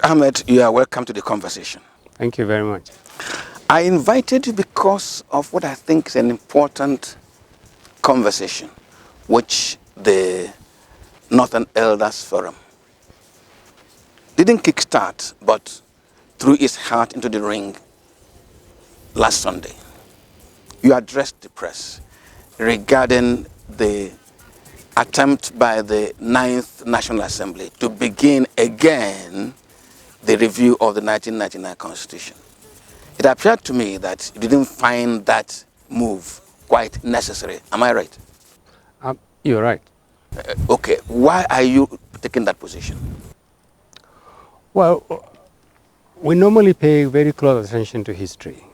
Ahmed, you are welcome to the conversation. Thank you very much. I invited you because of what I think is an important conversation, which the Northern Elders Forum didn't kickstart, but threw its heart into the ring last Sunday. You addressed the press regarding the attempt by the 9th National Assembly to begin again the review of the 1999 Constitution. It appeared to me that you didn't find that move quite necessary. Am I right? You're right. Okay. Why are you taking that position? Well, we normally pay very close attention to history.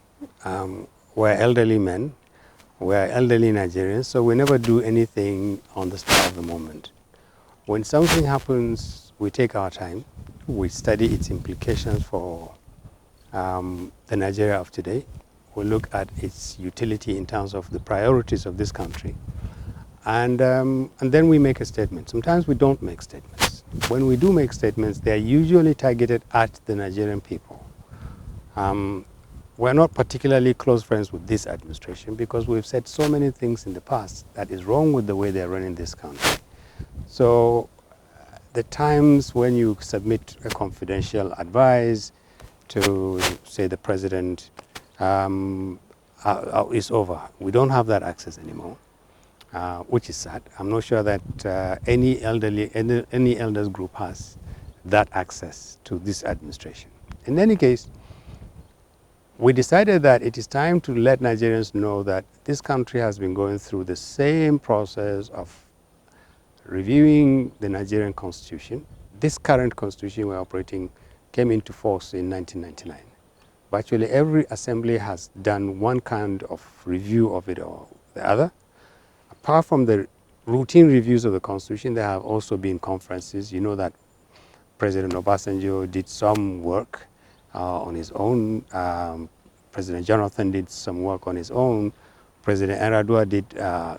We're elderly men, we're elderly Nigerians, so we never do anything on the spur of the moment. When something happens, we take our time, we study its implications for the Nigeria of today. We look at its utility in terms of the priorities of this country. And then we make a statement. Sometimes we don't make statements. When we do make statements, they are usually targeted at the Nigerian people. We're not particularly close friends with this administration because we've said so many things in the past that is wrong with the way they're running this country. So the times when you submit a confidential advice to, say, the president is over. We don't have that access anymore. Which is sad. I'm not sure that any elders group has that access to this administration. In any case, we decided that it is time to let Nigerians know that this country has been going through the same process of reviewing the Nigerian constitution. This current constitution we're operating came into force in 1999. Virtually every assembly has done one kind of review of it or the other. Apart from the routine reviews of the Constitution, there have also been conferences. You know that President Obasanjo did some work on his own. President Jonathan did some work on his own. President Eradua did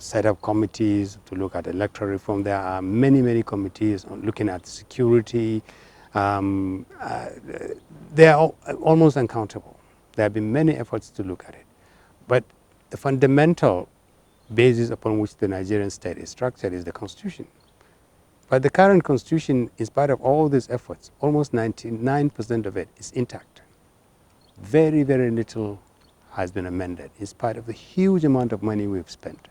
set up committees to look at electoral reform. There are many, many committees on looking at security. They are almost uncountable. There have been many efforts to look at it. But the fundamental basis upon which the Nigerian state is structured is the Constitution. But the current Constitution, in spite of all these efforts, almost 99% of it is intact. Very, very little has been amended, in spite of the huge amount of money we've spent,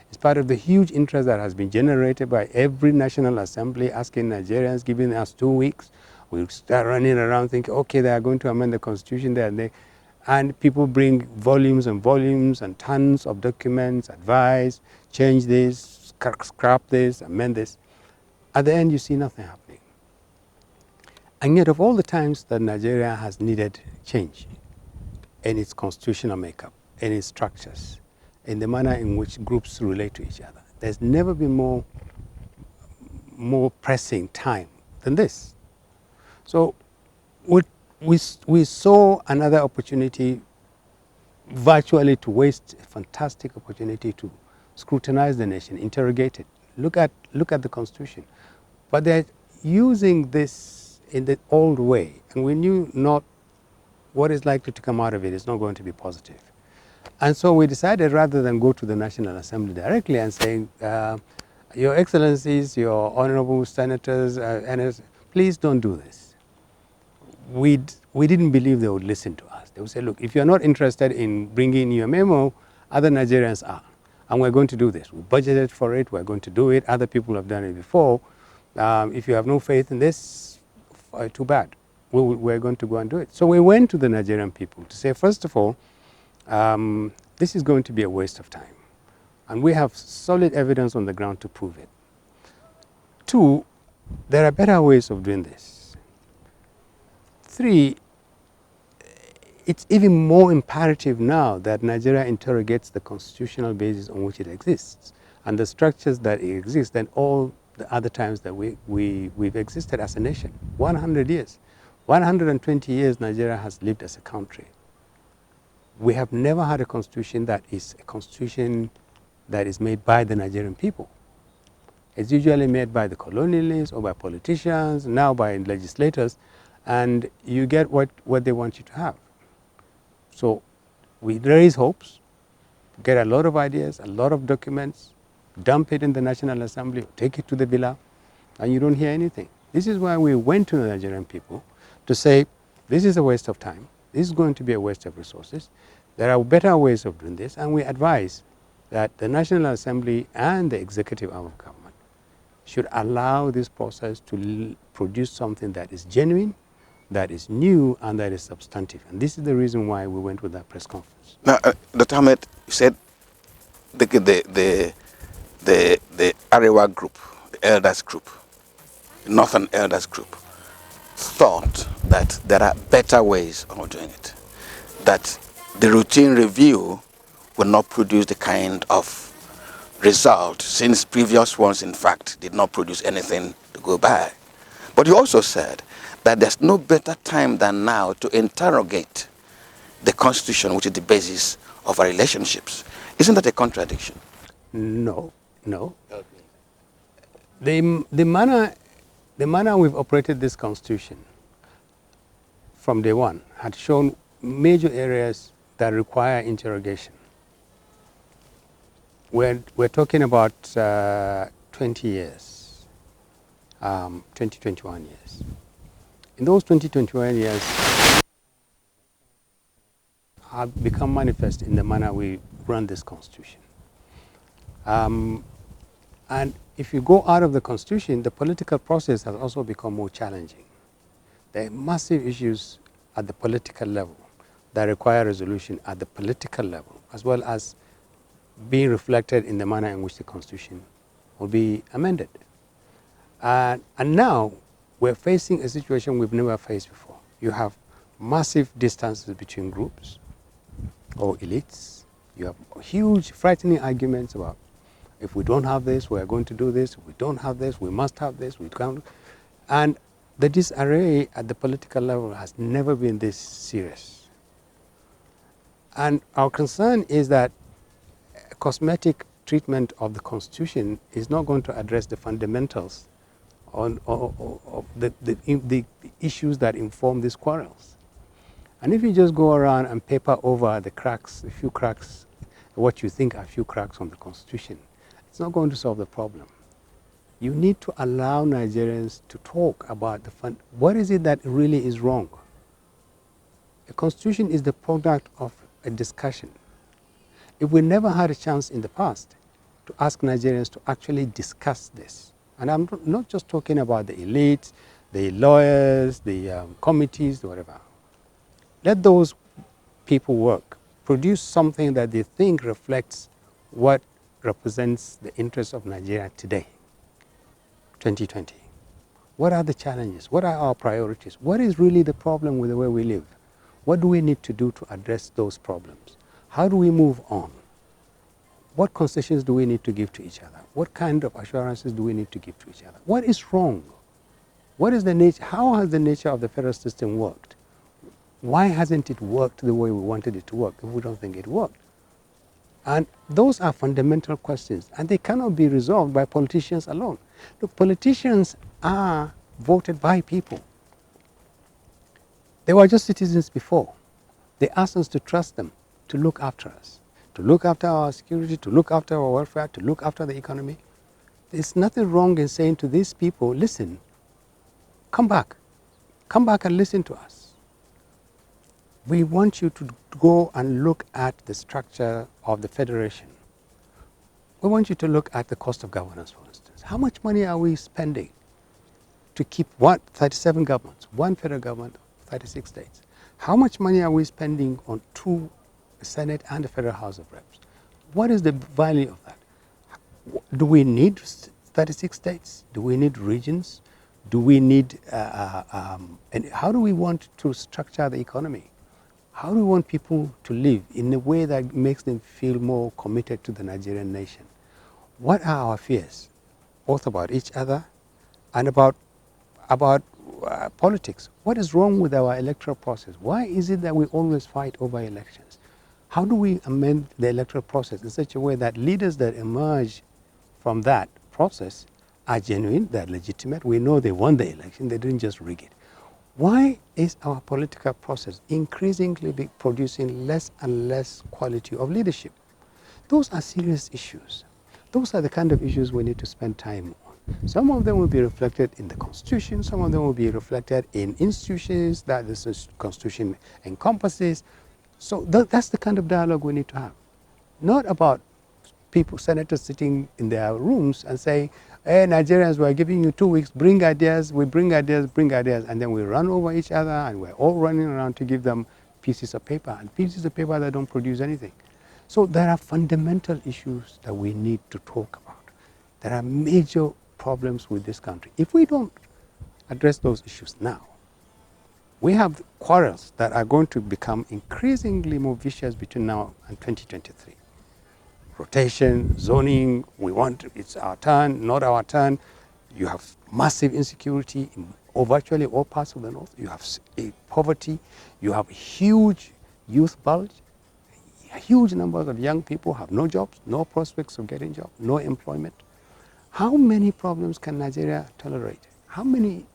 in spite of the huge interest that has been generated by every National Assembly asking Nigerians, giving us 2 weeks. We'll start running around thinking, okay, they are going to amend the Constitution there and there. And people bring volumes and volumes and tons of documents, advice, change this, scrap this, amend this. At the end, you see nothing happening. And yet, of all the times that Nigeria has needed change in its constitutional makeup, in its structures, in the manner in which groups relate to each other, there's never been more pressing time than this. So we saw another opportunity virtually to waste a fantastic opportunity to scrutinize the nation, interrogate it, look at the Constitution. But they're using this in the old way, and we knew not what is likely to come out of it is not going to be positive. And so we decided rather than go to the National Assembly directly and saying, Your Excellencies, your honorable senators, please don't do this. We didn't believe they would listen to us. They would say, look, if you're not interested in bringing your memo, other Nigerians are. And we're going to do this. We budgeted for it. We're going to do it. Other people have done it before. If you have no faith in this, too bad. We're going to go and do it. So we went to the Nigerian people to say, first of all, this is going to be a waste of time. And we have solid evidence on the ground to prove it. 2, there are better ways of doing this. 3, it's even more imperative now that Nigeria interrogates the constitutional basis on which it exists and the structures that it exists than all the other times that we've existed as a nation. 100 years. 120 years Nigeria has lived as a country. We have never had a constitution that is a constitution that is made by the Nigerian people. It's usually made by the colonialists or by politicians, now by legislators. and you get what they want you to have. So we raise hopes, get a lot of ideas, a lot of documents, dump it in the National Assembly, take it to the villa, and you don't hear anything. This is why we went to the Nigerian people to say, this is a waste of time, this is going to be a waste of resources, there are better ways of doing this, and we advise that the National Assembly and the executive arm of government should allow this process to produce something that is genuine, that is new, and that is substantive. And this is the reason why we went with that press conference. Now, Dr. Ahmed, you said the Arewa group, the elders group, the Northern Elders group, thought that there are better ways of doing it, that the routine review will not produce the kind of result, since previous ones, in fact, did not produce anything to go by. But you also said that there's no better time than now to interrogate the Constitution, which is the basis of our relationships. Isn't that a contradiction? No. Okay. The manner we've operated this Constitution from day one had shown major areas that require interrogation. We're talking about 20 years, 21 years. In those 21 years, have become manifest in the manner we run this Constitution. And if you go out of the Constitution, the political process has also become more challenging. There are massive issues at the political level that require resolution at the political level, as well as being reflected in the manner in which the Constitution will be amended. And now we're facing a situation we've never faced before. You have massive distances between groups or elites. You have huge, frightening arguments about, if we don't have this, we're going to do this. If we don't have this, we must have this. We can't. And the disarray at the political level has never been this serious. And our concern is that cosmetic treatment of the Constitution is not going to address the fundamentals of the issues that inform these quarrels. And if you just go around and paper over the cracks, a few cracks, what you think are a few cracks on the Constitution, it's not going to solve the problem. You need to allow Nigerians to talk about what is it that really is wrong. A Constitution is the product of a discussion. If we never had a chance in the past to ask Nigerians to actually discuss this, and I'm not just talking about the elites, the lawyers, the committees, whatever. Let those people work, produce something that they think reflects what represents the interests of Nigeria today, 2020. What are the challenges? What are our priorities? What is really the problem with the way we live? What do we need to do to address those problems? How do we move on? What concessions do we need to give to each other? What kind of assurances do we need to give to each other? What is wrong? What is the nature? How has the nature of the federal system worked? Why hasn't it worked the way we wanted it to work if we don't think it worked? And those are fundamental questions, and they cannot be resolved by politicians alone. Look, politicians are voted by people. They were just citizens before. They asked us to trust them, to look after us, to look after our security, to look after our welfare, to look after the economy. There's nothing wrong in saying to these people, listen, come back and listen to us. We want you to go and look at the structure of the federation. We want you to look at the cost of governance, for instance. How much money are we spending to keep 37 governments, one federal government, 36 states? How much money are we spending on two, the Senate and the Federal House of Reps? What is the value of that? Do we need 36 states? Do we need regions? Do we need, and how do we want to structure the economy? How do we want people to live in a way that makes them feel more committed to the Nigerian nation? What are our fears, both about each other and about politics? What is wrong with our electoral process? Why is it that we always fight over elections? How do we amend the electoral process in such a way that leaders that emerge from that process are genuine, they're legitimate, we know they won the election, they didn't just rig it? Why is our political process increasingly producing less and less quality of leadership? Those are serious issues. Those are the kind of issues we need to spend time on. Some of them will be reflected in the Constitution, some of them will be reflected in institutions that the Constitution encompasses. So that's the kind of dialogue we need to have. Not about people, senators sitting in their rooms and saying, hey, Nigerians, we're giving you 2 weeks, bring ideas, we bring ideas, and then we run over each other and we're all running around to give them pieces of paper, and pieces of paper that don't produce anything. So there are fundamental issues that we need to talk about. There are major problems with this country. If we don't address those issues now, we have quarrels that are going to become increasingly more vicious between now and 2023. Rotation, zoning, it's our turn, not our turn. You have massive insecurity in virtually all parts of the north. You have poverty. You have huge youth bulge. Huge numbers of young people have no jobs, no prospects of getting jobs, no employment. How many problems can Nigeria tolerate? How many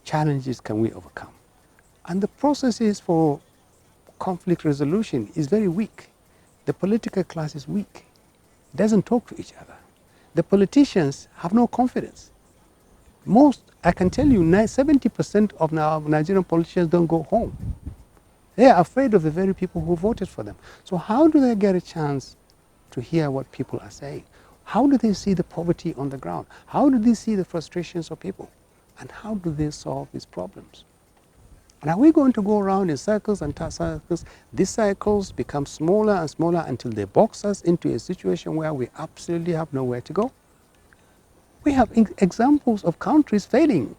challenges can we overcome? And the processes for conflict resolution is very weak. The political class is weak. It doesn't talk to each other. The politicians have no confidence. I can tell you, 70% of Nigerian politicians don't go home. They are afraid of the very people who voted for them. So how do they get a chance to hear what people are saying? How do they see the poverty on the ground? How do they see the frustrations of people? And how do they solve these problems? And are we going to go around in circles and circles? These cycles become smaller and smaller until they box us into a situation where we absolutely have nowhere to go. We have examples of countries failing.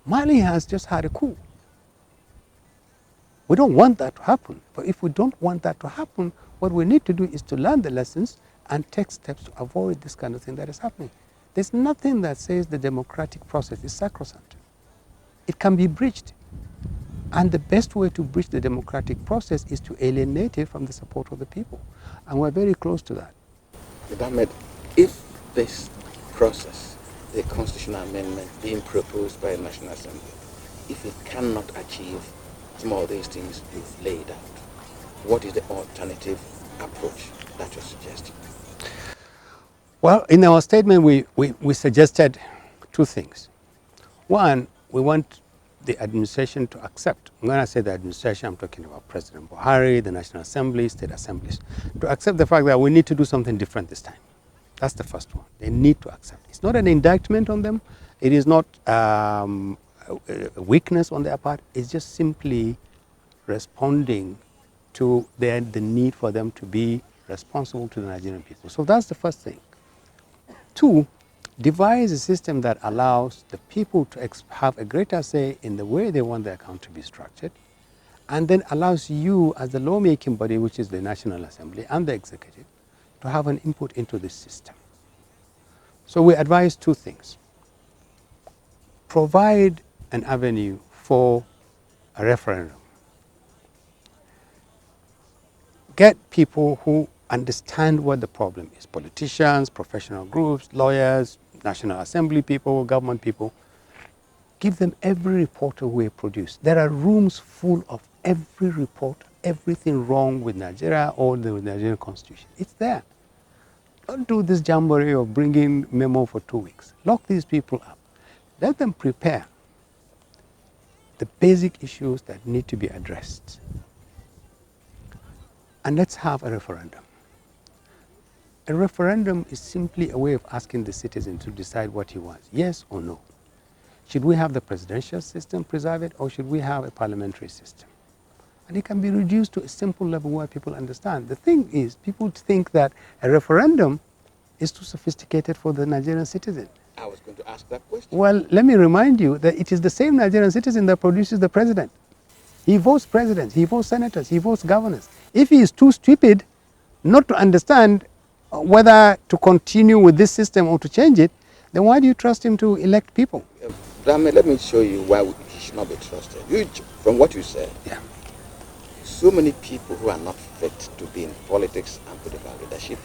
Mali has just had a coup. We don't want that to happen. But if we don't want that to happen, what we need to do is to learn the lessons and take steps to avoid this kind of thing that is happening. There's nothing that says the democratic process is sacrosanct. It can be breached. And the best way to breach the democratic process is to alienate it from the support of the people. And we're very close to that. Ahmed, if this process, the constitutional amendment being proposed by the National Assembly, if it cannot achieve some of these things you've laid out, what is the alternative approach that you're suggesting? Well, in our statement, we suggested two things. One, we want the administration to accept. When I say the administration, I'm talking about President Buhari, the National Assembly, state assemblies, to accept the fact that we need to do something different this time. That's the first one. They need to accept. It's not an indictment on them. It is not a weakness on their part. It's just simply responding to the need for them to be responsible to the Nigerian people. So that's the first thing. Two, devise a system that allows the people to have a greater say in the way they want their account to be structured, and then allows you as the lawmaking body, which is the National Assembly and the executive, to have an input into this system. So we advise two things. Provide an avenue for a referendum. Get people who understand what the problem is. Politicians, professional groups, lawyers, National Assembly people, government people. Give them every report we produce. There are rooms full of every report, everything wrong with Nigeria or the Nigerian Constitution. It's there. Don't do this jamboree of bringing memo for 2 weeks. Lock these people up. Let them prepare the basic issues that need to be addressed. And let's have a referendum. A referendum is simply a way of asking the citizen to decide what he wants, yes or no. Should we have the presidential system, preserve it, or should we have a parliamentary system? And it can be reduced to a simple level where people understand. The thing is, people think that a referendum is too sophisticated for the Nigerian citizen. I was going to ask that question. Well, let me remind you that it is the same Nigerian citizen that produces the president. He votes presidents, he votes senators, he votes governors. If he is too stupid not to understand whether to continue with this system or to change it, then why do you trust him to elect people? Ahmed, let me show you why he should not be trusted. From what you said, yeah. So many people who are not fit to be in politics and political leadership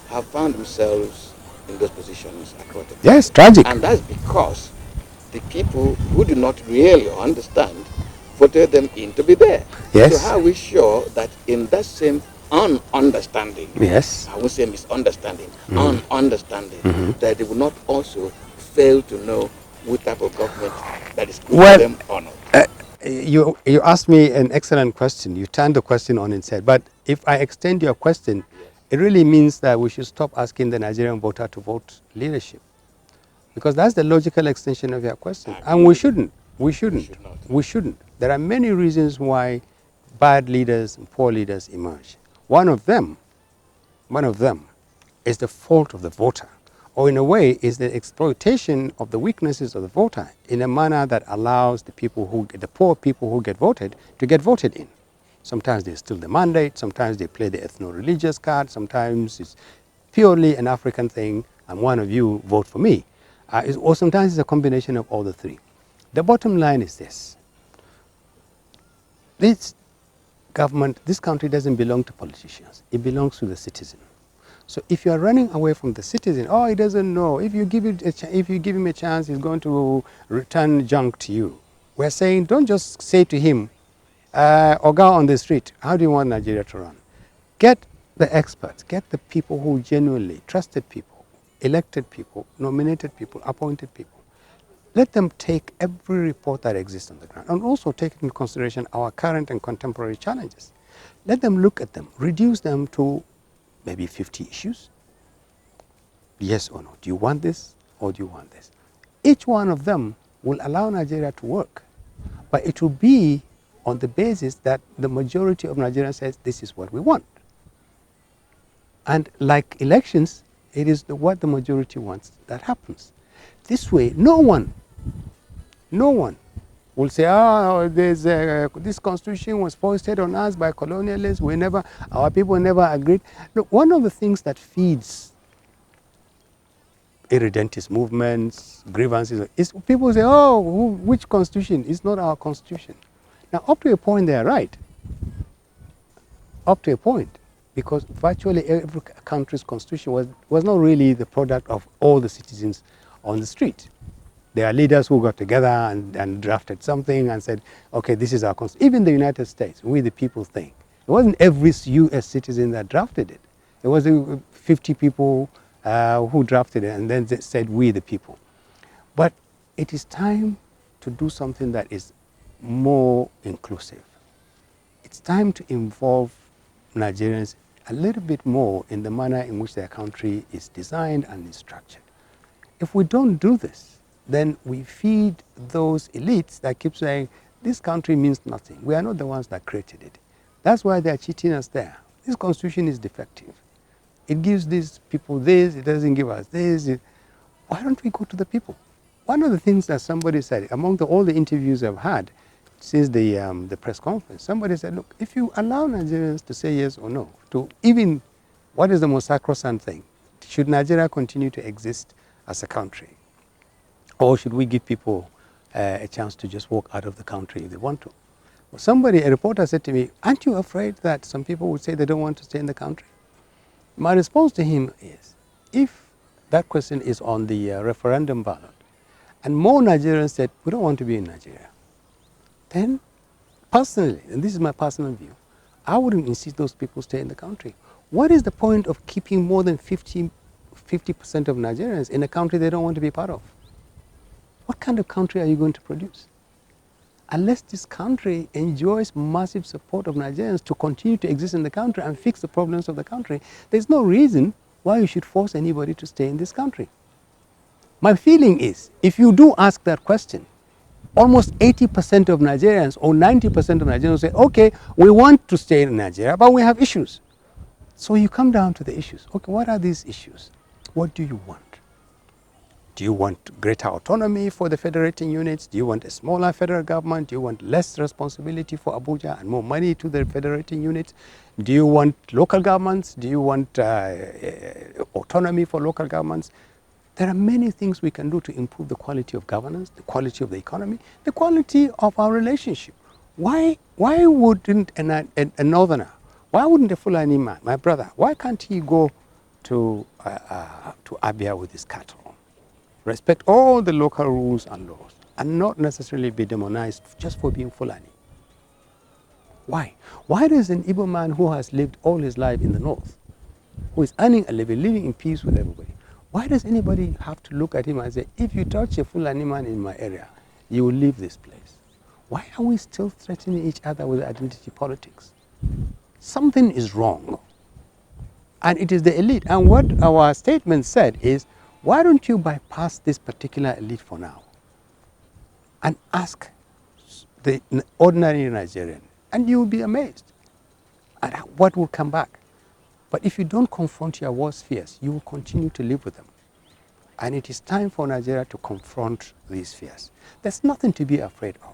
have found themselves in those positions across the country. Yes, tragic. And that's because the people who do not really understand voted them in to be there. Yes. So how are we sure that in that same understanding, Yes. I won't say misunderstanding, understanding, that they will not also fail to know what type of government that is good Well, for them or not? You asked me an excellent question. You turned the question on its head. But if I extend your question, Yes. it really means that we should stop asking the Nigerian voter to vote leadership. Because that's the logical extension of your question. And we shouldn't. We shouldn't. should not. We shouldn't. There are many reasons why bad leaders and poor leaders emerge. One of them is the fault of the voter, or in a way is the exploitation of the weaknesses of the voter in a manner that allows the poor people who get voted to get voted in. Sometimes they steal the mandate, sometimes they play the ethno-religious card, sometimes it's purely an African thing, and one of you vote for me. Or sometimes it's a combination of all the three. The bottom line is this. This government, this country doesn't belong to politicians. It belongs to the citizen. So if you are running away from the citizen, oh, he doesn't know. If you give him a chance, he's going to return junk to you. We're saying, don't just say to him, Oga on the street, how do you want Nigeria to run? Get the experts, get the people who genuinely, trusted people, elected people, nominated people, appointed people. Let them take every report that exists on the ground and also take into consideration our current and contemporary challenges. Let them look at them, reduce them to maybe 50 issues. Yes or no? Do you want this or do you want this? Each one of them will allow Nigeria to work, but it will be on the basis that the majority of Nigerians says this is what we want. And like elections, it is what the majority wants that happens. This way, no one will say, oh, this constitution was foisted on us by colonialists. Our people never agreed. Look, one of the things that feeds irredentist movements, grievances, is people say, oh, which constitution? It's not our constitution. Now, up to a point, they are right. Up to a point. Because virtually every country's constitution was not really the product of all the citizens on the street. There are leaders who got together and drafted something and said, okay, this is our constitution. Even the United States, we the people thing. It wasn't every US citizen that drafted it. It was 50 people who drafted it and then they said, we the people. But it is time to do something that is more inclusive. It's time to involve Nigerians a little bit more in the manner in which their country is designed and is structured. If we don't do this, then we feed those elites that keep saying, this country means nothing. We are not the ones that created it. That's why they are cheating us there. This constitution is defective. It gives these people this, it doesn't give us this. Why don't we go to the people? One of the things that somebody said, among all the interviews I've had since the press conference, somebody said, look, if you allow Nigerians to say yes or no, to even, what is the most sacrosanct thing? Should Nigeria continue to exist as a country? Or should we give people a chance to just walk out of the country if they want to? Well, a reporter said to me, aren't you afraid that some people would say they don't want to stay in the country? My response to him is, if that question is on the referendum ballot, and more Nigerians said, we don't want to be in Nigeria, then personally, and this is my personal view, I wouldn't insist those people stay in the country. What is the point of keeping more than 50% of Nigerians in a country they don't want to be part of? What kind of country are you going to produce? Unless this country enjoys massive support of Nigerians to continue to exist in the country and fix the problems of the country, there's no reason why you should force anybody to stay in this country. My feeling is, if you do ask that question, almost 80% of Nigerians or 90% of Nigerians will say, okay, we want to stay in Nigeria, but we have issues. So you come down to the issues. Okay, what are these issues? What do you want? Do you want greater autonomy for the federating units? Do you want a smaller federal government? Do you want less responsibility for Abuja and more money to the federating units? Do you want local governments? Do you want autonomy for local governments? There are many things we can do to improve the quality of governance, the quality of the economy, the quality of our relationship. Why wouldn't a northerner, why wouldn't a Fulani man, my brother, why can't he go to Abia with his cattle? Respect all the local rules and laws. and not necessarily be demonized just for being Fulani. Why? Why does an Igbo man who has lived all his life in the north, who is earning a living, living in peace with everybody, why does anybody have to look at him and say, if you touch a Fulani man in my area, you will leave this place? Why are we still threatening each other with identity politics? Something is wrong. And it is the elite. And what our statement said is, why don't you bypass this particular elite for now and ask the ordinary Nigerian? And you will be amazed at what will come back. But if you don't confront your worst fears, you will continue to live with them. And it is time for Nigeria to confront these fears. There's nothing to be afraid of.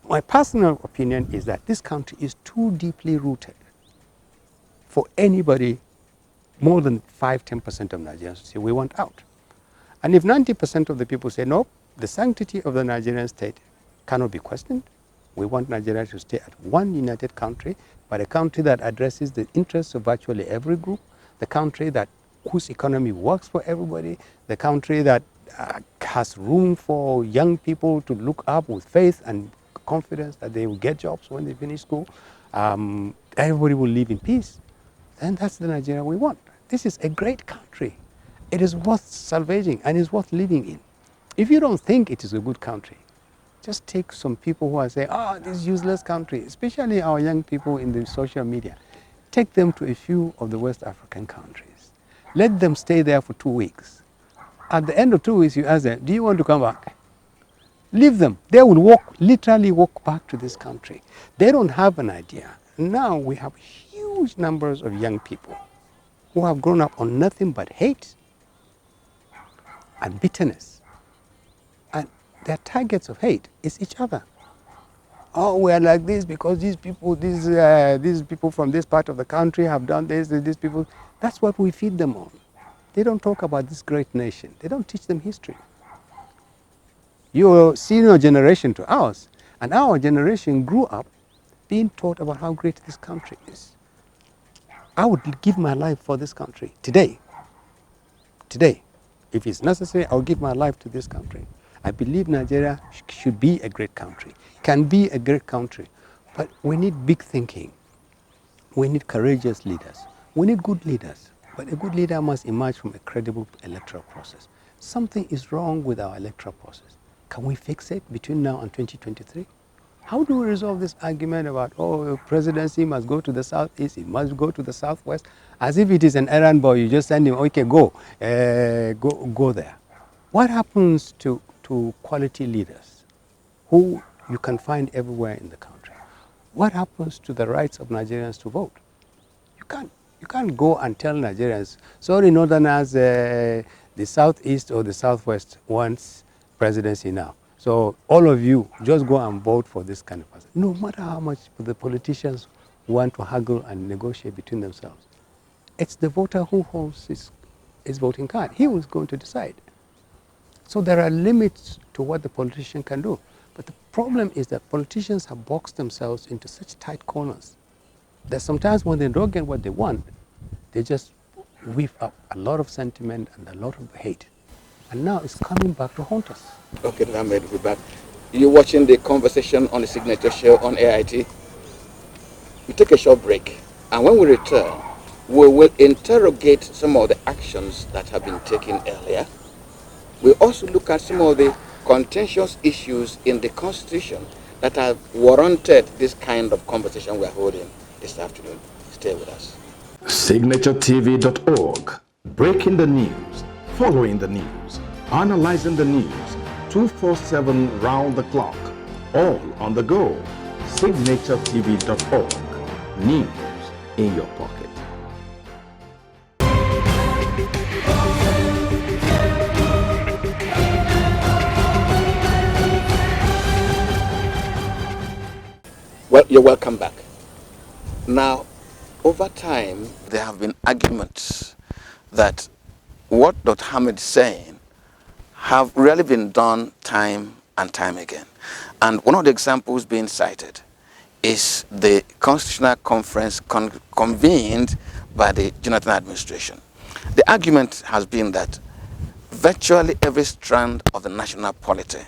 My personal opinion is that this country is too deeply rooted for anybody, more than 5–10% of Nigerians, to say we want out. And if 90% of the people say no, the sanctity of the Nigerian state cannot be questioned. We want Nigeria to stay at one united country, but a country that addresses the interests of virtually every group, the country whose economy works for everybody, the country that has room for young people to look up with faith and confidence that they will get jobs when they finish school. Everybody will live in peace. And that's the Nigeria we want. This is a great country. It is worth salvaging and is worth living in. If you don't think it is a good country, just take some people who are saying, this useless country, especially our young people in the social media. Take them to a few of the West African countries. Let them stay there for 2 weeks. At the end of 2 weeks, you ask them, do you want to come back? Leave them. They will literally walk back to this country. They don't have an idea. Now we have huge numbers of young people who have grown up on nothing but hate and bitterness. And their targets of hate is each other. Oh, we are like this because these people from this part of the country have done this, these people. That's what we feed them on. They don't talk about this great nation. They don't teach them history. Your senior generation to ours, and our generation grew up being taught about how great this country is. I would give my life for this country today. Today, if it's necessary, I'll give my life to this country. I believe Nigeria should be a great country, can be a great country, but we need big thinking. We need courageous leaders. We need good leaders, but a good leader must emerge from a credible electoral process. Something is wrong with our electoral process. Can we fix it between now and 2023? How do we resolve this argument about, presidency must go to the southeast, it must go to the southwest, as if it is an errand boy, you just send him, okay, go there. What happens to quality leaders who you can find everywhere in the country? What happens to the rights of Nigerians to vote? You can't go and tell Nigerians, sorry, Northerners, the southeast or the southwest wants presidency now. So all of you, just go and vote for this kind of person. No matter how much the politicians want to haggle and negotiate between themselves, it's the voter who holds his voting card. He was going to decide. So there are limits to what the politician can do. But the problem is that politicians have boxed themselves into such tight corners that sometimes when they don't get what they want, they just weave up a lot of sentiment and a lot of hate. And now it's coming back to haunt us. Okay, Ahmed, we're back. You're watching the conversation on the Signature Show on AIT. We take a short break, and when we return, we will interrogate some of the actions that have been taken earlier. We'll also look at some of the contentious issues in the Constitution that have warranted this kind of conversation we're holding this afternoon. Stay with us. Signaturetv.org. Breaking the news, following the news, analyzing the news, 247 round the clock, all on the go. Signaturetv.org. News in your pocket. Well, you're welcome back. Now, over time, there have been arguments that what Dr. Ahmed is saying have really been done time and time again. And one of the examples being cited is the Constitutional Conference convened by the Jonathan administration. The argument has been that virtually every strand of the national polity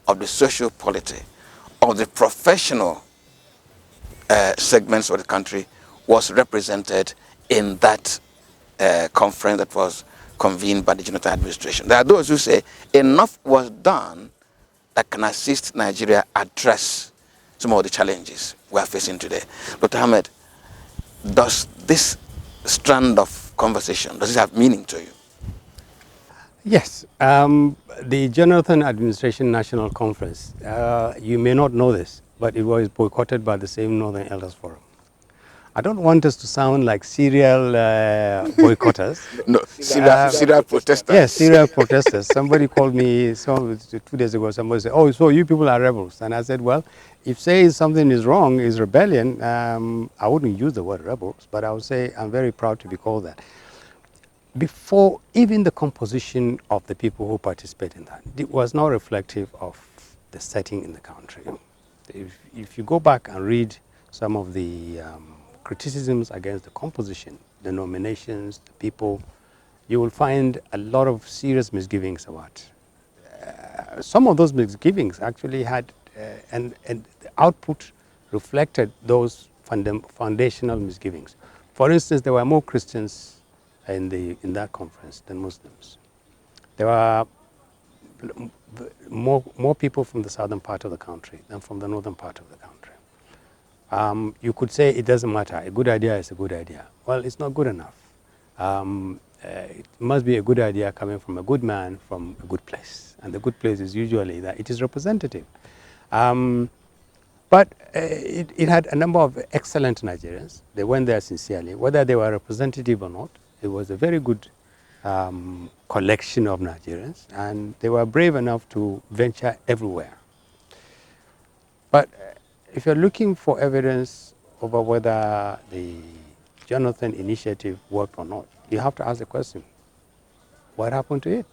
of the social polity, of the professional segments of the country was represented in that conference that was convened by the Jonathan administration. There are those who say enough was done that can assist Nigeria address some of the challenges we are facing today. Dr. Ahmed, does this strand of conversation, does it have meaning to you? Yes. The Jonathan Administration National Conference, you may not know this, but it was boycotted by the same Northern Elders Forum. I don't want us to sound like serial boycotters. No, serial protesters. Yes, serial protesters. Somebody called me 2 days ago. Somebody said, "Oh, so you people are rebels?" And I said, "Well, if saying something is wrong is rebellion, I wouldn't use the word rebels, but I would say I'm very proud to be called that." Before even the composition of the people who participate in that, it was not reflective of the setting in the country. If you go back and read some of the criticisms against the composition, the nominations, the people, you will find a lot of serious misgivings about. Some of those misgivings actually had, and the output reflected those foundational misgivings. For instance, there were more Christians in that conference than Muslims. There were more people from the southern part of the country than from the northern part of the country. You could say it doesn't matter, a good idea is a good idea. Well, it's not good enough. It must be a good idea coming from a good man from a good place. And the good place is usually that it is representative. But it had a number of excellent Nigerians. They went there sincerely. Whether they were representative or not, it was a very good collection of Nigerians. And they were brave enough to venture everywhere. But if you're looking for evidence over whether the Jonathan initiative worked or not, you have to ask the question, what happened to it?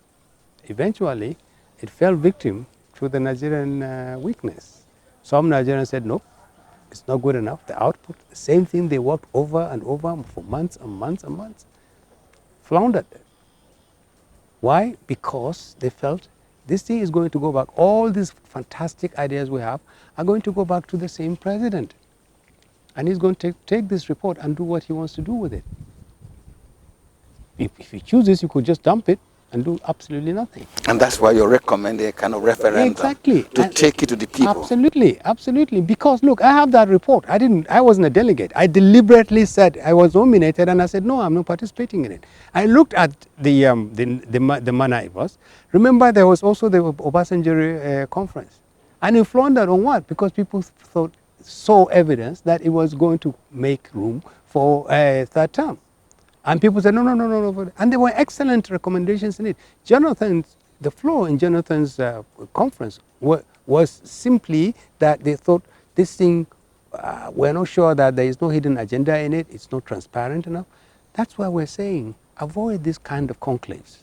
Eventually, it fell victim to the Nigerian weakness. Some Nigerians said, no, it's not good enough. The output, the same thing they worked over and over for months and months and months, floundered. Why? Because they felt this thing is going to go back. All these fantastic ideas we have are going to go back to the same president. And he's going to take this report and do what he wants to do with it. If he chooses, you could just dump it and do absolutely nothing. And that's why you recommend a kind of referendum. Exactly. To take it to the people. Absolutely, absolutely. Because look, I have that report. I wasn't a delegate. I deliberately said I was nominated and I said, no, I'm not participating in it. I looked at the manner it was. Remember, there was also the Obasanjo conference. And it floundered on what? Because people saw evidence that it was going to make room for a third term. And people said, no. And there were excellent recommendations in it. The flaw in Jonathan's conference was simply that they thought this thing, we're not sure that there is no hidden agenda in it, it's not transparent enough. That's why we're saying, avoid this kind of conclaves.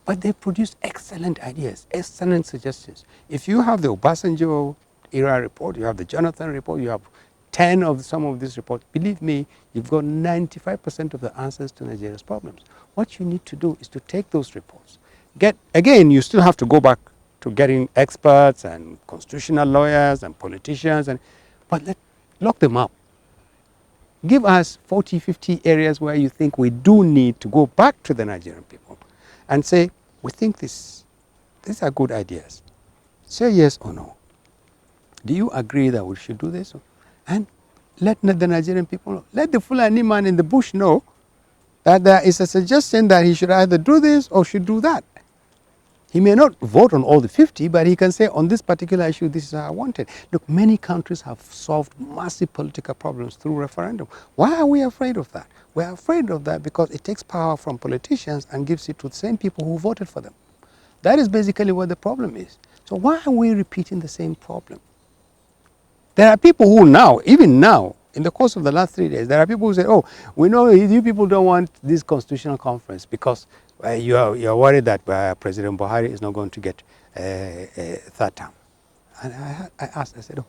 But they produced excellent ideas, excellent suggestions. If you have the Obasanjo era report, you have the Jonathan report, you have 10 of some of these reports, believe me, you've got 95% of the answers to Nigeria's problems. What you need to do is to take those reports. Again, you still have to go back to getting experts and constitutional lawyers and politicians, but lock them up. Give us 40, 50 areas where you think we do need to go back to the Nigerian people and say, we think these are good ideas. Say yes or no. Do you agree that we should do this? And let the Nigerian people know. Let the Fulani man in the bush know that there is a suggestion that he should either do this or should do that. He may not vote on all the 50, but he can say on this particular issue, this is how I want it. Look, many countries have solved massive political problems through referendum. Why are we afraid of that? We're afraid of that because it takes power from politicians and gives it to the same people who voted for them. That is basically what the problem is. So why are we repeating the same problem? There are people who now, even now, in the course of the last 3 days, there are people who say, oh, we know you people don't want this constitutional conference because you're worried that President Buhari is not going to get a third term. And I asked, I said, oh,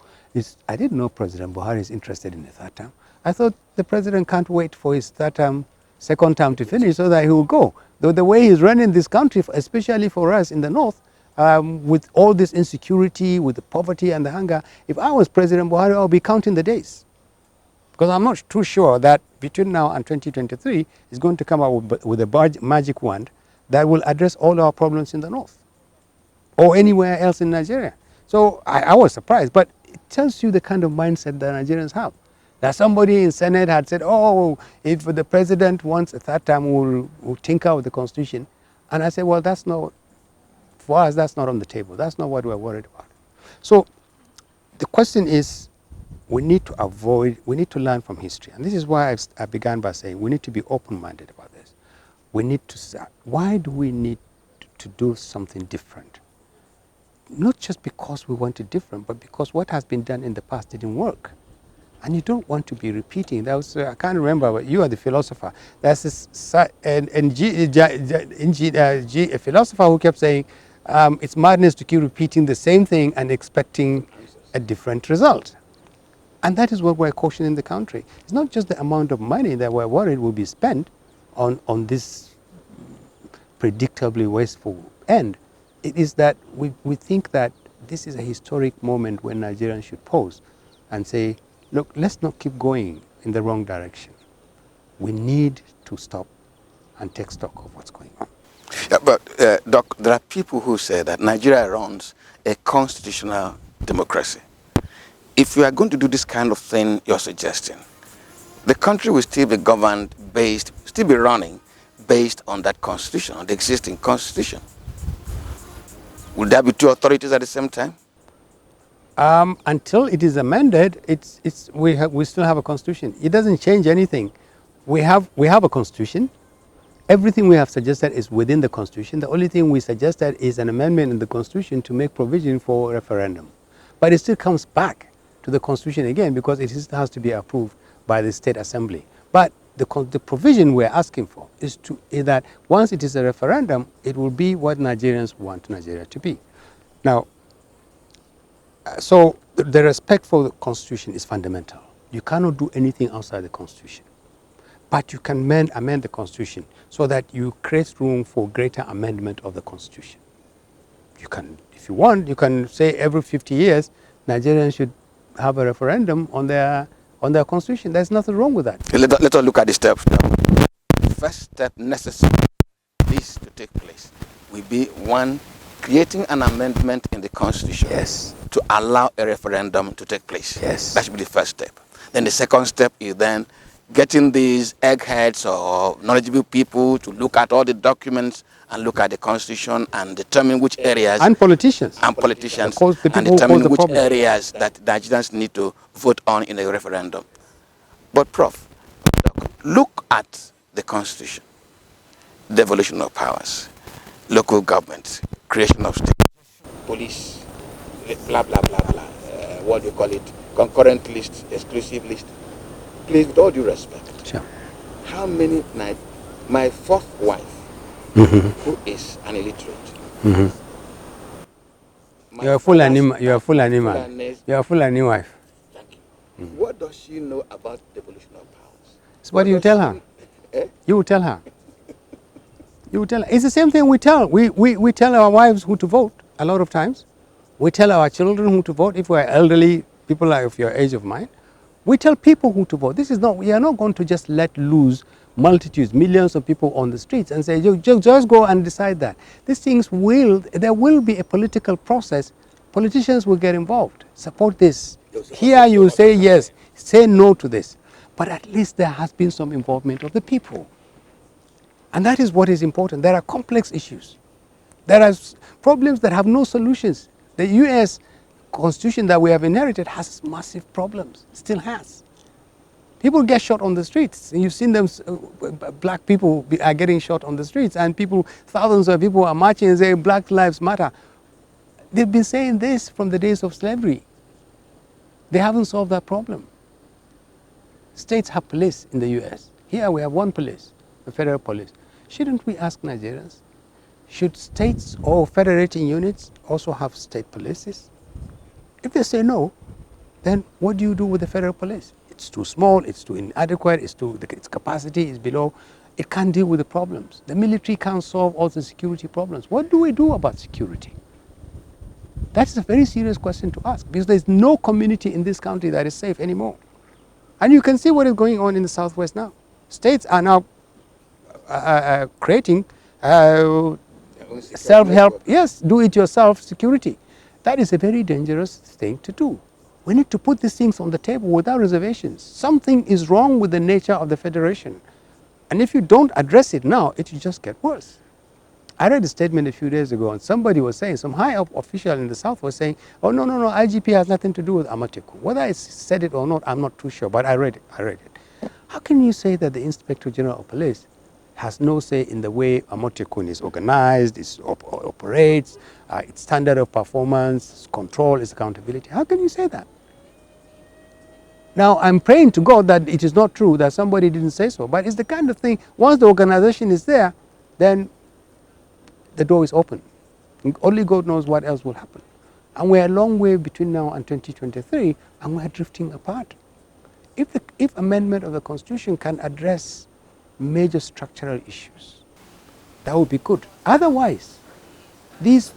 I didn't know President Buhari is interested in a third term. I thought the president can't wait for his second term to finish so that he will go. Though the way he's running this country, especially for us in the north, with all this insecurity, with the poverty and the hunger. If I was President Buhari, I would be counting the days. Because I'm not too sure that between now and 2023 is going to come out with a magic wand that will address all our problems in the north or anywhere else in Nigeria. So I was surprised, but it tells you the kind of mindset that Nigerians have. That somebody in Senate had said, oh, if the president wants a third term, we'll tinker with the constitution. And I said, well, that's not, for us, that's not on the table. That's not what we're worried about. So the question is, we need to learn from history. And this is why I began by saying we need to be open-minded about this. We need to say, why do we need to do something different? Not just because we want it different, but because what has been done in the past didn't work. And you don't want to be repeating. That was, I can't remember, but you are the philosopher. There's this, a philosopher who kept saying, it's madness to keep repeating the same thing and expecting a different result. And that is what we're cautioning the country. It's not just the amount of money that we're worried will be spent on this predictably wasteful end. It is that we think that this is a historic moment when Nigerians should pause and say, look, let's not keep going in the wrong direction. We need to stop and take stock of what's going on. Yeah, but, Doc, there are people who say that Nigeria runs a constitutional democracy. If you are going to do this kind of thing you're suggesting, the country will still be governed still be running based on that constitution, on the existing constitution. Will there be two authorities at the same time? Until it is amended, we still have a constitution. It doesn't change anything. We have a constitution. Everything we have suggested is within the constitution. The only thing we suggested is an amendment in the constitution to make provision for a referendum. But it still comes back to the constitution again because it has to be approved by the state assembly. But the provision we're asking for is that once it is a referendum, it will be what Nigerians want Nigeria to be. Now, so the respect for the constitution is fundamental. You cannot do anything outside the constitution. But you can amend the constitution so that you create room for greater amendment of the constitution. You can, if you want, you can say every 50 years, Nigerians should have a referendum on their constitution. There's nothing wrong with that. Let us look at the steps now. The first step necessary for this to take place will be, one, creating an amendment in the constitution to allow a referendum to take place. That should be the first step. Then the second step is then getting these eggheads or knowledgeable people to look at all the documents and look at the constitution and determine which areas and politicians and determine which areas that Nigerians need to vote on in a referendum. But Prof, look at the constitution, devolution of powers, local government, creation of state, police, blah blah blah blah. What do you call it? Concurrent list, exclusive list. Please, with all due respect, sure. How many my fourth wife, who is an illiterate. You're a full animal. You're a full animal. You're a full animal wife. Thank you. What does she know about devolution of powers? So what do you tell her? You will tell her. You will tell her. It's the same thing we tell. We tell our wives who to vote a lot of times. We tell our children who to vote if we're elderly, people like of your age of mine. We tell people who to vote. This is not, we are not going to just let loose multitudes, millions of people on the streets and say, just go and decide that. These things there will be a political process. Politicians will get involved, support this. Here you say yes, say no to this. But at least there has been some involvement of the people. And that is what is important. There are complex issues. There are problems that have no solutions. The U.S. Constitution that we have inherited has massive problems, still has. People get shot on the streets. You've seen them, black people are getting shot on the streets, and thousands of people are marching and saying Black Lives Matter. They've been saying this from the days of slavery. They haven't solved that problem. States have police in the U.S. Here we have one police, the federal police. Shouldn't we ask Nigerians, should states or federating units also have state polices? If they say no, then what do you do with the federal police? It's too small, it's too inadequate, its capacity is below. It can't deal with the problems. The military can't solve all the security problems. What do we do about security? That's a very serious question to ask, because there's no community in this country that is safe anymore. And you can see what is going on in the Southwest now. States are now creating self-help, yes, do-it-yourself security. That is a very dangerous thing to do. We need to put these things on the table without reservations. Something is wrong with the nature of the federation. And if you don't address it now, it will just get worse. I read a statement a few days ago, and somebody was saying, some high-up official in the South was saying, oh, no, IGP has nothing to do with Amateku. Whether I said it or not, I'm not too sure, but I read it. How can you say that the Inspector General of Police has no say in the way Amateku is organized, operates, its standard of performance, its control, its accountability? How can you say that? Now, I'm praying to God that it is not true, that somebody didn't say so, but it's the kind of thing, once the organization is there, then the door is open. Only God knows what else will happen. And we're a long way between now and 2023, and we're drifting apart. If amendment of the Constitution can address major structural issues, that would be good. Otherwise, these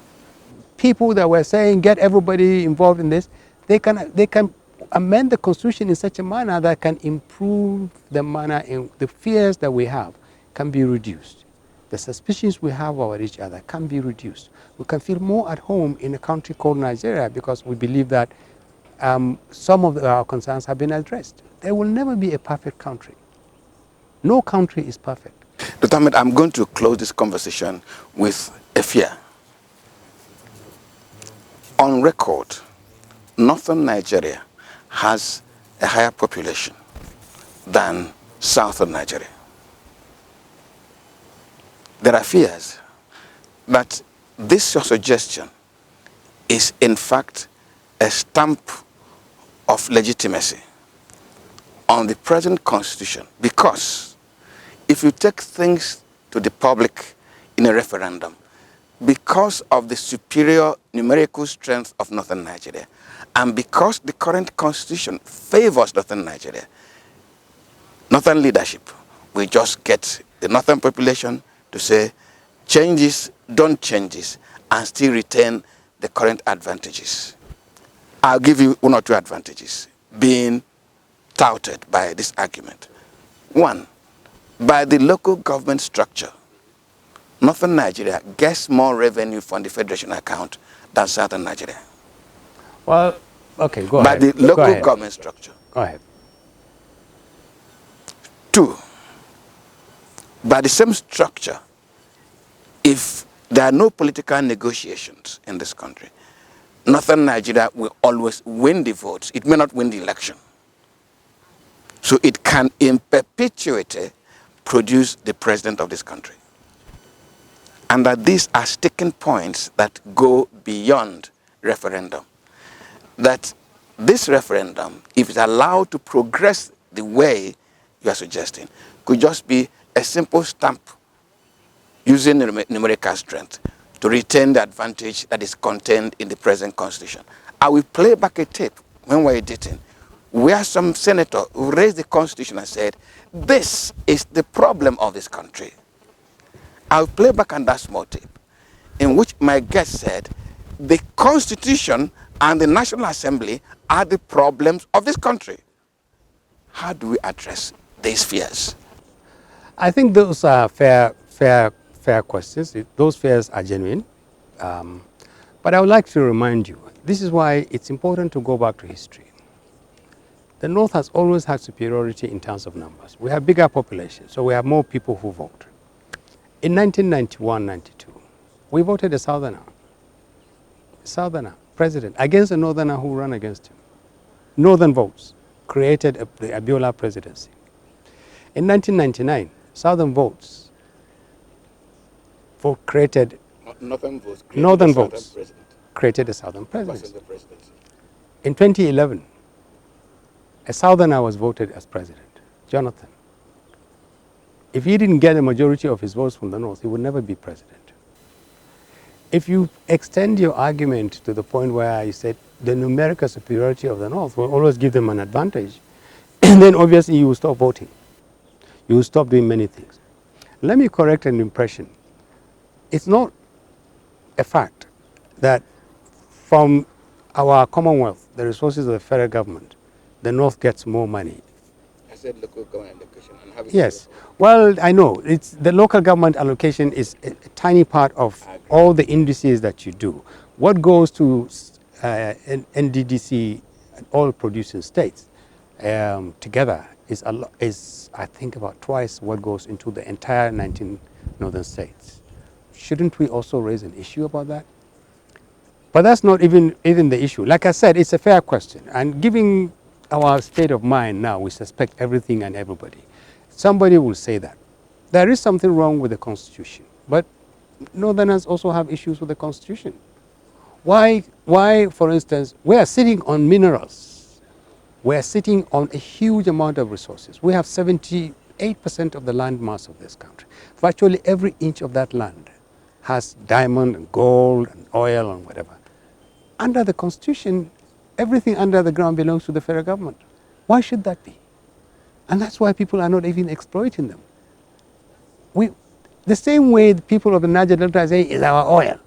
people that were saying get everybody involved in this, they can amend the Constitution in such a manner that can improve the manner in the fears that we have can be reduced. The suspicions we have about each other can be reduced. We can feel more at home in a country called Nigeria because we believe that some of our concerns have been addressed. There will never be a perfect country. No country is perfect. Dr. Ahmed, I'm going to close this conversation with a fear. On record, northern Nigeria has a higher population than southern Nigeria. There are fears that this your suggestion is in fact a stamp of legitimacy on the present constitution, because if you take things to the public in a referendum, because of the superior numerical strength of northern Nigeria, and because the current constitution favors northern Nigeria, northern leadership will just get the northern population to say changes, don't changes, and still retain the current advantages. I'll give you one or two advantages being touted by this argument. One, by the local government structure, northern Nigeria gets more revenue from the federation account than southern Nigeria. Well, okay, go ahead. By the local government structure. Go ahead. Two, by the same structure, if there are no political negotiations in this country, northern Nigeria will always win the votes. It may not win the election. So it can in perpetuity produce the president of this country. And that these are sticking points that go beyond referendum. That this referendum, if it's allowed to progress the way you are suggesting, could just be a simple stamp using numerical strength to retain the advantage that is contained in the present constitution. I will play back a tape when we're editing, where some senator raised the constitution and said, this is the problem of this country. I'll play back on that small tape, in which my guest said, the constitution and the National Assembly are the problems of this country. How do we address these fears? I think those are fair questions. Those fears are genuine. But I would like to remind you, this is why it's important to go back to history. The North has always had superiority in terms of numbers. We have bigger population, so we have more people who vote. In 1991-92, we voted a Southerner president against a Northerner who ran against him. Northern votes created the Abiola presidency. In 1999, Southern votes created Northern votes created a Southern presidency. In 2011, a Southerner was voted as president, Jonathan. If he didn't get a majority of his votes from the North, he would never be president. If you extend your argument to the point where you said the numerical superiority of the North will always give them an advantage, then obviously you will stop voting. You will stop doing many things. Let me correct an impression. It's not a fact that from our Commonwealth, the resources of the federal government, the North gets more money. I said local government allocation. And have Yes. Well, I know. It's the local government allocation is a tiny part of all the indices that you do. What goes to NDDC and all producing states together is I think about twice what goes into the entire 19 northern states. Shouldn't we also raise an issue about that? But that's not even the issue. Like I said, it's a fair question. And given our state of mind now, we suspect everything and everybody. Somebody will say that. There is something wrong with the Constitution. But Northerners also have issues with the Constitution. Why, for instance, we are sitting on minerals. We are sitting on a huge amount of resources. We have 78% of the land mass of this country. Virtually every inch of that land has diamond and gold and oil and whatever. Under the Constitution, everything under the ground belongs to the federal government. Why should that be? And that's why people are not even exploiting them. The same way the people of the Niger Delta say is our oil.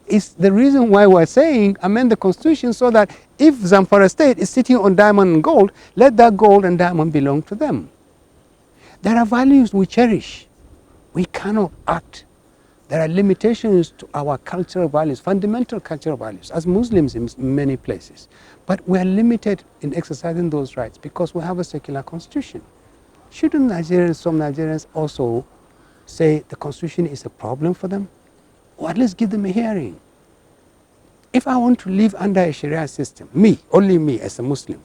It's the reason why we're saying amend the Constitution so that if Zamfara State is sitting on diamond and gold, let that gold and diamond belong to them. There are values we cherish. We cannot act. There are limitations to our cultural values, fundamental cultural values, as Muslims in many places. But we are limited in exercising those rights because we have a secular constitution. Shouldn't some Nigerians also say the constitution is a problem for them? Or at least give them a hearing. If I want to live under a Sharia system, only me as a Muslim,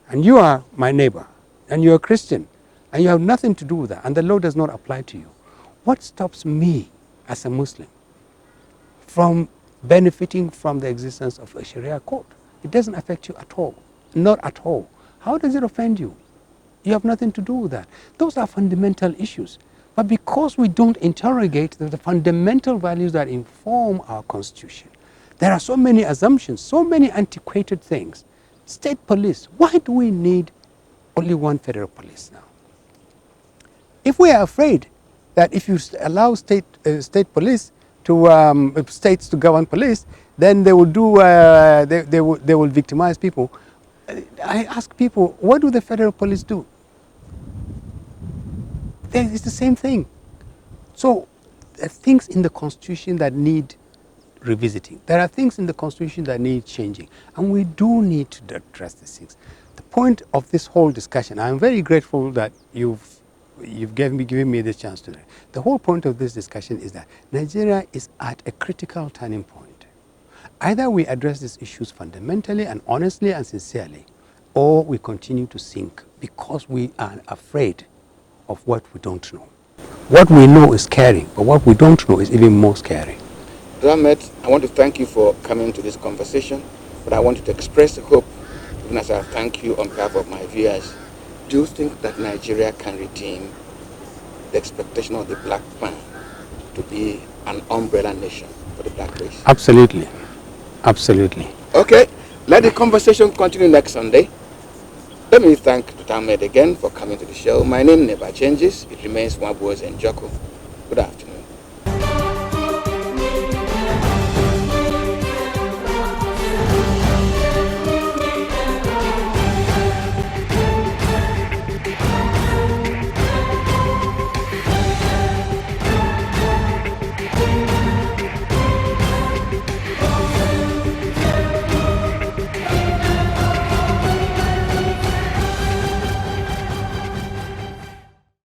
and you are my neighbor, and you're a Christian, and you have nothing to do with that, and the law does not apply to you, what stops me as a Muslim from benefiting from the existence of a Sharia court? It doesn't affect you at all, not at all. How does it offend you? You have nothing to do with that. Those are fundamental issues. But because we don't interrogate the fundamental values that inform our constitution, there are so many assumptions, so many antiquated things. State police, why do we need only one federal police now? If we are afraid that if you allow state police to states to govern police, then they will do they will victimize people. I ask people, what do the federal police do? It's the same thing. So there are things in the Constitution that need revisiting. There are things in the Constitution that need changing, and we do need to address these things. The point of this whole discussion, I'm very grateful that you've given me this chance today. The whole point of this discussion is that Nigeria is at a critical turning point. Either we address these issues fundamentally and honestly and sincerely, or we continue to sink because we are afraid of what we don't know. What we know is scary, but what we don't know is even more scary. Ahmed, I want to thank you for coming to this conversation, but I wanted to express hope, even as I thank you on behalf of my viewers. Do you think that Nigeria can redeem the expectation of the black man to be an umbrella nation for the black race? Absolutely. Absolutely. Okay, let the conversation continue next Sunday. Let me thank Dr. Ahmed again for coming to the show. My name never changes. It remains Wabuoz and Joko. Good afternoon.